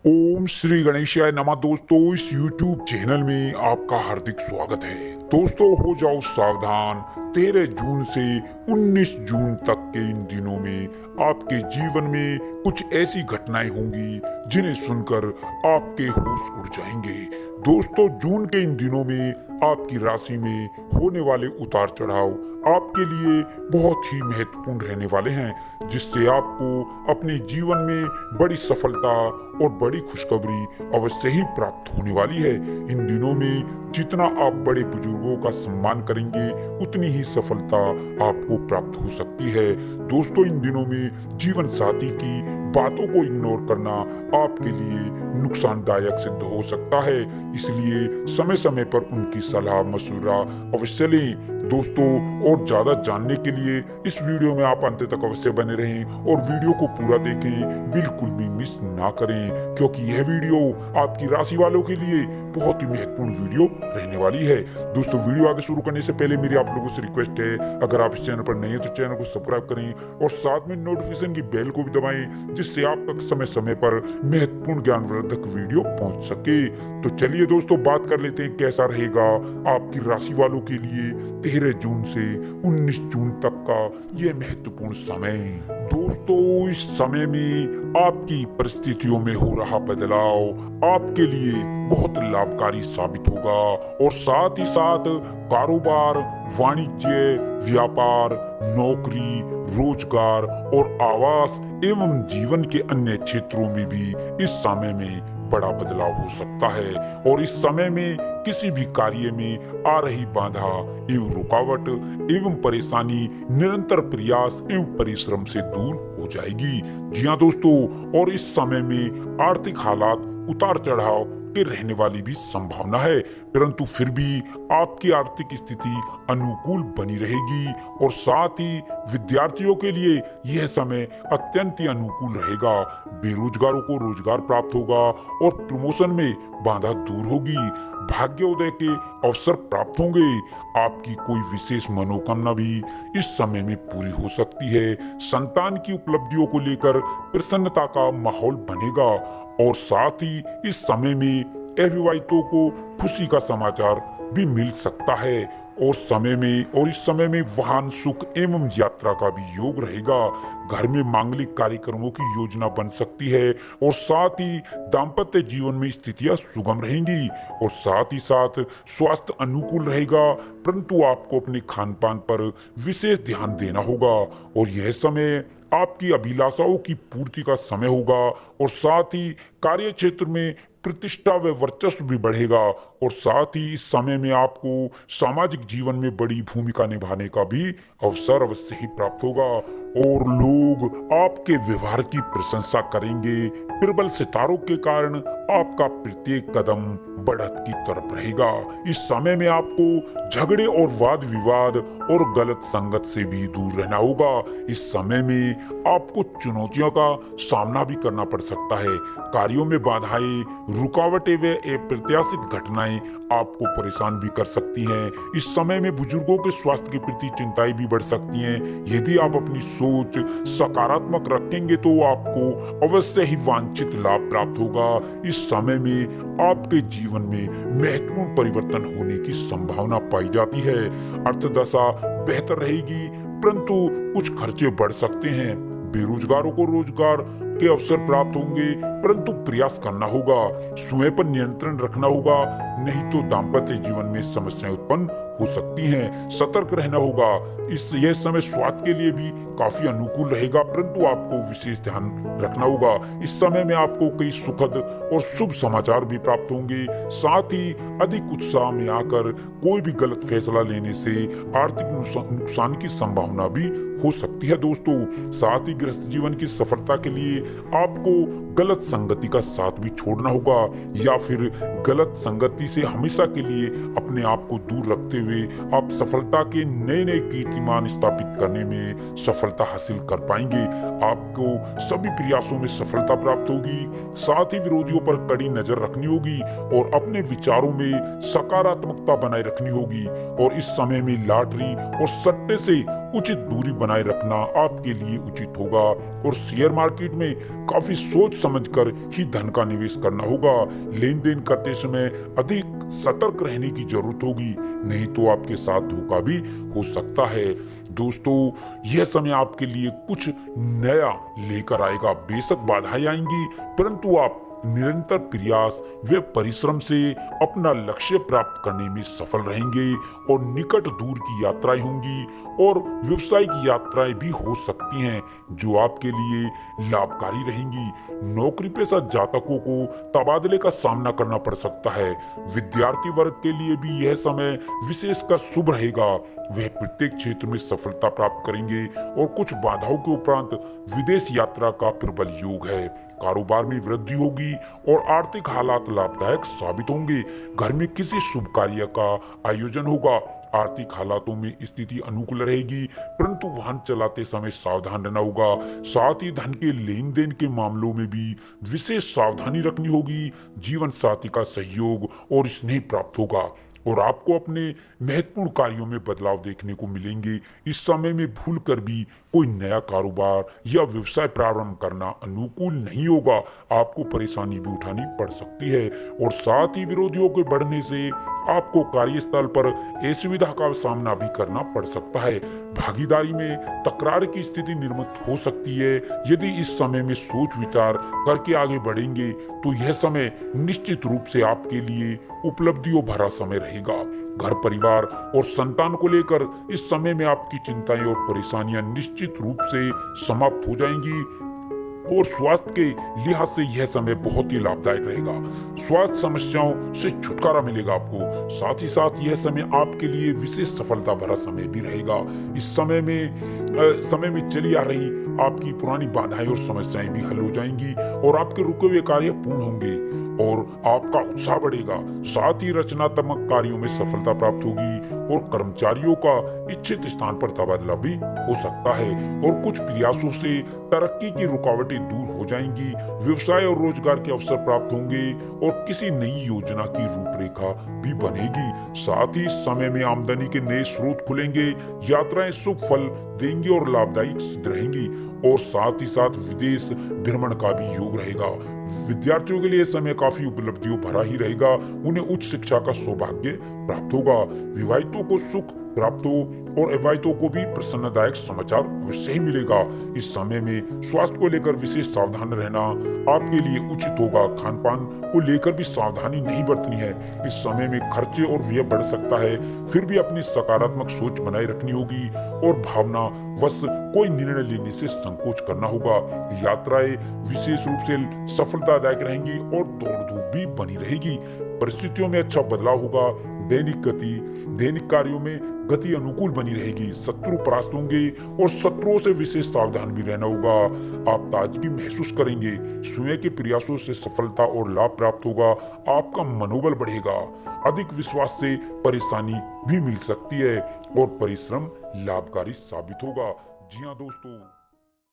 ओम श्री गणेशाय नमः। दोस्तों, इस YouTube चैनल में आपका हार्दिक स्वागत है। दोस्तों, हो जाओ सावधान। 13 जून से 19 जून तक के इन दिनों में आपके जीवन में कुछ ऐसी घटनाएं होंगी जिन्हें सुनकर आपके होश उड़ जाएंगे। दोस्तों, जून के इन दिनों में आपकी राशि में होने वाले उतार चढ़ाव आपके लिए बहुत ही महत्वपूर्ण रहने वाले हैं, जिससे आपको अपने जीवन में बड़ी सफलता और बड़ी खुशखबरी अवश्य ही प्राप्त होने वाली है। इन दिनों में जितना आप बड़े बुजुर्गों का सम्मान करेंगे उतनी ही सफलता आपको प्राप्त हो सकती है। दोस्तों, इन दिनों में जीवन साथी की बातों को इग्नोर करना आपके लिए नुकसानदायक सिद्ध हो सकता है, इसलिए समय समय पर उनकी सलाह मशवरा अवश्य लें। दोस्तों, और ज्यादा जानने के लिए इस वीडियो में आप अंत तक अवश्य बने रहें और वीडियो को पूरा देखें, बिल्कुल भी मिस ना करें, क्योंकि यह वीडियो आपकी राशि वालों के लिए बहुत ही महत्वपूर्ण वीडियो रहने वाली है। दोस्तों, वीडियो आगे शुरू करने से पहले मेरी आप लोगों से रिक्वेस्ट है, अगर आप इस चैनल पर नए हैं तो चैनल को सब्सक्राइब करें और साथ में नोटिफिकेशन की बेल को भी दबाएं, जिससे आप तक समय समय पर महत्वपूर्ण ज्ञानवर्धक वीडियो पहुंच सके। तो चलिए दोस्तों, बात कर लेते हैं कैसा रहेगा आपकी राशि वालों के लिए 13 जून से 19 जून तक का यह महत्वपूर्ण समय। दोस्तों, इस समय में आपकी परिस्थितियों में हो रहा बदलाव आपके लिए बहुत लाभकारी साबित होगा और साथ ही साथ कारोबार, वाणिज्य, व्यापार, नौकरी, रोजगार और आवास एवं जीवन के अन्य क्षेत्रों में भी इस समय में बड़ा बदलाव हो सकता है और इस समय में किसी भी कार्य में आ रही बाधा एवं रुकावट एवं परेशानी निरंतर प्रयास एवं परिश्रम से दूर हो जाएगी। जी हाँ दोस्तों, और इस समय में आर्थिक हालात उतार चढ़ाव के रहने वाली भी संभावना है, परंतु फिर भी आपकी आर्थिक स्थिति अनुकूल बनी रहेगी और साथ ही विद्यार्थियों के लिए यह समय अत्यंत ही अनुकूल रहेगा। बेरोजगारों को रोजगार प्राप्त होगा और प्रमोशन में बाधा दूर होगी। भाग्योदय के अवसर प्राप्त होंगे। आपकी कोई विशेष मनोकामना भी इस समय में पूरी हो सकती है। संतान की उपलब्धियों को लेकर प्रसन्नता का माहौल बनेगा और साथ ही इस समय में अविवाहितों को खुशी का समाचार भी मिल सकता है और इस समय में वाहन सुख एवं यात्रा का भी योग रहेगा। घर में मांगलिक कार्यक्रमों की योजना बन सकती है और साथ ही दाम्पत्य जीवन में स्थितियां सुगम रहेंगी और साथ ही साथ स्वास्थ्य अनुकूल रहेगा, परंतु आपको अपने खान पान पर विशेष ध्यान देना होगा और यह समय आपकी अभिलाषाओं की पूर्ति का समय होगा और साथ ही कार्य क्षेत्र में प्रतिष्ठा व वर्चस्व भी बढ़ेगा और साथ ही इस समय में आपको सामाजिक जीवन में बड़ी भूमिका निभाने का भी अवसर अवश्य ही प्राप्त होगा और लोग आपके व्यवहार की प्रशंसा करेंगे। प्रबल सितारों के कारण आपका प्रत्येक कदम बढ़त की तरफ रहेगा। इस समय में आपको झगड़े और वाद विवाद और गलत संगत से भी दूर रहना होगा। इस समय में आपको चुनौतियों का सामना भी करना पड़ सकता है। कार्यों में बाधाएं, रुकावटें व अप्रत्याशित घटनाएं आपको परेशान भी कर सकती हैं। इस समय में बुजुर्गों के स्वास्थ्य के प्रति चिंताएं भी बढ़ सकती हैं। यदि आप अपनी सोच सकारात्मक रखेंगे तो आपको अवश्य ही वांछित लाभ प्राप्त होगा। इस समय में आपके जीवन में महत्वपूर्ण परिवर्तन होने की संभावना पाई जाती है। अर्थदशा बेहतर रहेगी, परंतु कुछ खर्चे बढ़ सकते हैं। बेरोजगारों को रोजगार के अवसर प्राप्त होंगे, परंतु प्रयास करना होगा। स्वयं पर नियंत्रण रखना होगा, नहीं तो दाम्पत्य जीवन में समस्याएं उत्पन्न हो सकती हैं। सतर्क रहना होगा। यह समय स्वास्थ्य के लिए भी काफी अनुकूल रहेगा, परंतु आपको विशेष ध्यान रखना होगा। इस समय में आपको कई सुखद और शुभ समाचार भी प्राप्त होंगे। साथ ही अधिक उत्साह में आकर कोई भी गलत फैसला लेने से आर्थिक नुकसान की संभावना भी हो सकती है। दोस्तों, साथ ही गृहस्थ जीवन की सफलता के लिए आपको गलत संगति का साथ भी छोड़ना होगा या फिर गलत संगति से हमेशा के लिए अपने आप को दूर रखते हुए आप सफलता के नए नए कीर्तिमान स्थापित करने में सफलता हासिल कर पाएंगे। आपको सभी प्रयासों में सफलता प्राप्त होगी। साथ ही विरोधियों पर कड़ी नजर रखनी होगी और अपने विचारों में सकारात्मकता बनाए रखनी होगी और इस समय में लॉटरी और सट्टे से उचित दूरी बनाए रखना आपके लिए उचित होगा और शेयर मार्केट में काफी सोच समझकर ही धन का निवेश करना होगा। लेन देन करते समय अधिक सतर्क रहने की जरूरत होगी, नहीं तो आपके साथ धोखा भी हो सकता है। दोस्तों, यह समय आपके लिए कुछ नया लेकर आएगा। बेशक बाधाएं आएंगी, परंतु आप निरंतर प्रयास व परिश्रम से अपना लक्ष्य प्राप्त करने में सफल रहेंगे और निकट दूर की यात्राएं होंगी और व्यवसायिक यात्राएं भी हो सकती हैं जो आपके लिए लाभकारी रहेंगी। नौकरी पेशा जातकों को तबादले का सामना करना पड़ सकता है। विद्यार्थी वर्ग के लिए भी यह समय विशेषकर शुभ रहेगा। वह प्रत्येक क्षेत्र में सफलता प्राप्त करेंगे और कुछ बाधाओं के उपरांत विदेश यात्रा का प्रबल योग है। कारोबार में वृद्धि होगी और आर्थिक हालात लाभदायक साबित होंगे। घर में किसी शुभ कार्य का आयोजन होगा। आर्थिक हालातों में स्थिति अनुकूल रहेगी, परंतु वाहन चलाते समय सावधान रहना होगा। साथ ही धन के लेन देन के मामलों में भी विशेष सावधानी रखनी होगी। जीवन साथी का सहयोग और स्नेह प्राप्त होगा और आपको अपने महत्वपूर्ण कार्यों में बदलाव देखने को मिलेंगे। इस समय में भूल कर भी कोई नया कारोबार या व्यवसाय प्रारंभ करना अनुकूल नहीं होगा। आपको परेशानी भी उठानी पड़ सकती है और साथ ही विरोधियों के बढ़ने से आपको कार्यस्थल पर असुविधा का सामना भी करना पड़ सकता है। भागीदारी में तकरार की स्थिति निर्मित हो सकती है। यदि इस समय में सोच विचार करके आगे बढ़ेंगे तो यह समय निश्चित रूप से आपके लिए उपलब्धियों भरा समय रहेगा। घर परिवार और संतान को लेकर इस समय में आपकी चिंताएं और परेशानियां निश्चित रूप से समाप्त हो जाएंगी और स्वास्थ्य के लिहाज से यह समय बहुत ही लाभदायक रहेगा। स्वास्थ्य समस्याओं से छुटकारा मिलेगा आपको। साथ ही साथ यह समय आपके लिए विशेष सफलता भरा समय भी रहेगा। इस समय में चली आ रही आपकी पुरानी बाधाएं और समस्याएं भी हल हो जाएंगी और आपके रुके हुए कार्य पूर्ण होंगे और आपका उत्साह बढ़ेगा। साथ ही रचनात्मक कार्यों में सफलता प्राप्त होगी और कर्मचारियों का इच्छित स्थान पर तबादला भी हो सकता है और कुछ प्रयासों से तरक्की की रुकावटें दूर हो जाएंगी। व्यवसाय और रोजगार के अवसर प्राप्त होंगे और किसी नई योजना की रूपरेखा भी बनेगी। साथ ही समय में आमदनी के नए स्रोत खुलेंगे। यात्राएं शुभ फल देंगी और लाभदायक सिद्ध रहेंगी और साथ ही साथ विदेश भ्रमण का भी योग रहेगा। विद्यार्थियों के लिए समय काफी उपलब्धियों भरा ही रहेगा। उन्हें उच्च शिक्षा का सौभाग्य प्राप्त होगा। विवाहितों को सुख प्राप्त हो और अविवाहितों को भी प्रसन्नदायक समाचार अवश्य ही मिलेगा। इस समय में स्वास्थ्य को लेकर विशेष सावधान रहना आपके लिए उचित होगा। खान पान को लेकर भी सावधानी नहीं बरतनी है। इस समय में खर्चे और व्यय बढ़ सकता है, फिर भी अपनी सकारात्मक सोच बनाए रखनी होगी और भावना वश कोई निर्णय लेने से संकोच करना होगा। यात्राएं विशेष रूप से सफलतादायक रहेंगी और दौड़ धूप भी बनी रहेगी। परिस्थितियों में अच्छा बदलाव होगा। दैनिक कार्यों में गति अनुकूल बनी रहेगी। शत्रु परास्त होंगे और शत्रुओं से विशेष सावधान भी रहना होगा। आप ताजगी महसूस करेंगे। स्वयं के प्रयासों से सफलता और लाभ प्राप्त होगा। आपका मनोबल बढ़ेगा। अधिक विश्वास से परेशानी भी मिल सकती है और परिश्रम लाभकारी साबित होगा। जी हाँ दोस्तों।